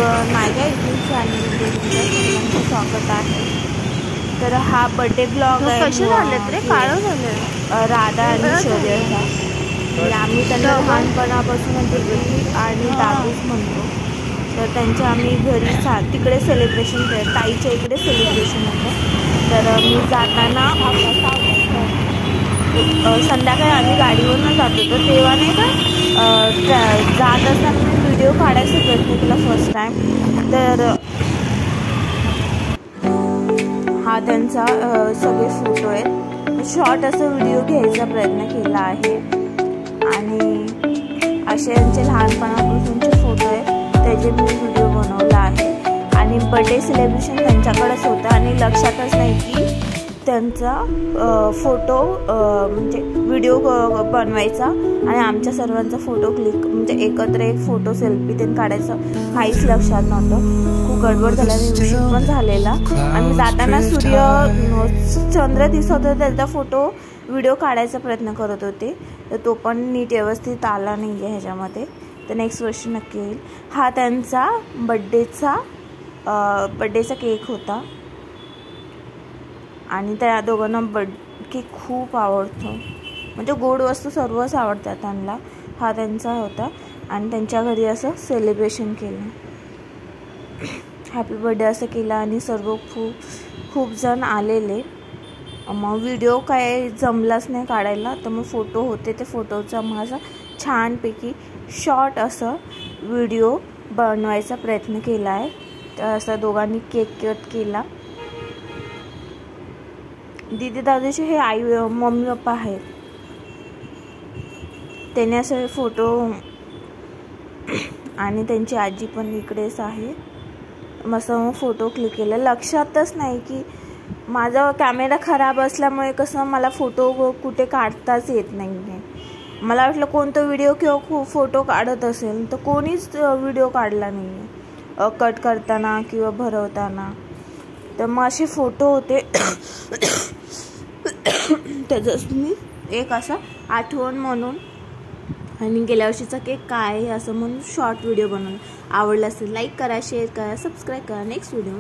माझ्या यूट्यूब चॅनलमध्ये तुमच्या सर्वांचं स्वागत आहे। तर हा बर्थडे ब्लॉग आहे। कसे झालेत रे, काळं झाले राधा आणि शौर्यचा। आम्ही त्यांना लहानपणापासून दीदी आणि दादूच म्हणतो। तर त्यांच्या आम्ही घरी तिकडे सेलिब्रेशन केलं, ताईच्या इकडे सेलिब्रेशन होतं। तर मी जाताना संध्याकाळी आम्ही गाडीवरून जात होतो, तेव्हा नाही का जात असताना व्हिडिओ काढायचा प्रयत्न केला फर्स्ट टाइम। तर हा त्यांचा सगळे फोटो आहेत, शॉर्ट असा व्हिडिओ घ्यायचा प्रयत्न केला आहे। आणि असे यांचे लहानपणापासूनचे फोटो आहेत, त्याचे मी व्हिडिओ बनवला आहे। आणि बर्थडे सेलिब्रेशन त्यांच्याकडेच होतं आणि लक्षातच नाही की त्यांचा फोटो म्हणजे व्हिडिओ बनवायचा आणि आमच्या सर्वांचा फोटो क्लिक म्हणजे एकत्र एक फोटो सेल्फी ते काढायचं काहीच लक्षात नव्हतं। खूप गडबड झाल्याने उशीर पण झालेला। आणि जाताना चंद्र दिसत होता, त्याचा फोटो व्हिडिओ काढायचा प्रयत्न करत होते, तर तो पण नीट व्यवस्थित आला नाही आहे ह्याच्यामध्ये। तर नेक्स्ट वर्ष नक्की येईल। हा त्यांचा बड्डेचा केक होता आणि त्या दोघांना केक खूप आवडतो, म्हणजे गोड वस्तू सर्वच आवडतात त्यांना। हा त्यांचा होता आणि त्यांच्या घरी असं सेलिब्रेशन केलं, हॅपी बर्थडे असं केलं आणि सर्व खूप जण आलेले। मग व्हिडिओ काय जमलाच नाही काढायला, तर मग फोटो होते, ते फोटोचा मग असा छानपैकी शॉर्ट असं व्हिडिओ बनवायचा प्रयत्न केला आहे। तर असं दोघांनी केक कट केला। दीदी दादूचे हे मम्मी पप्पा आहेत, त्याने असे फोटो आणि त्यांची आजी पण इकडेच आहे। मस्त फोटो क्लिक केला। लक्षातच नाही की माझा कॅमेरा खराब असल्यामुळे कसं मला फोटो कुठे काढताच येत नाही आहे। मला वाटलं कोणतं व्हिडिओ किंवा फोटो काढत असेल, तर कोणीच व्हिडिओ काढला नाही आहे कट करताना किंवा भरवताना। तर मग असे फोटो होते, त्याचंच मी एक असं आठवण म्हणून आणि गेल्या वर्षीचा केक काय आहे असं म्हणून शॉर्ट व्हिडिओ बनवून। आवडला असेल लाईक करा, शेअर करा, सबस्क्राईब करा। Next video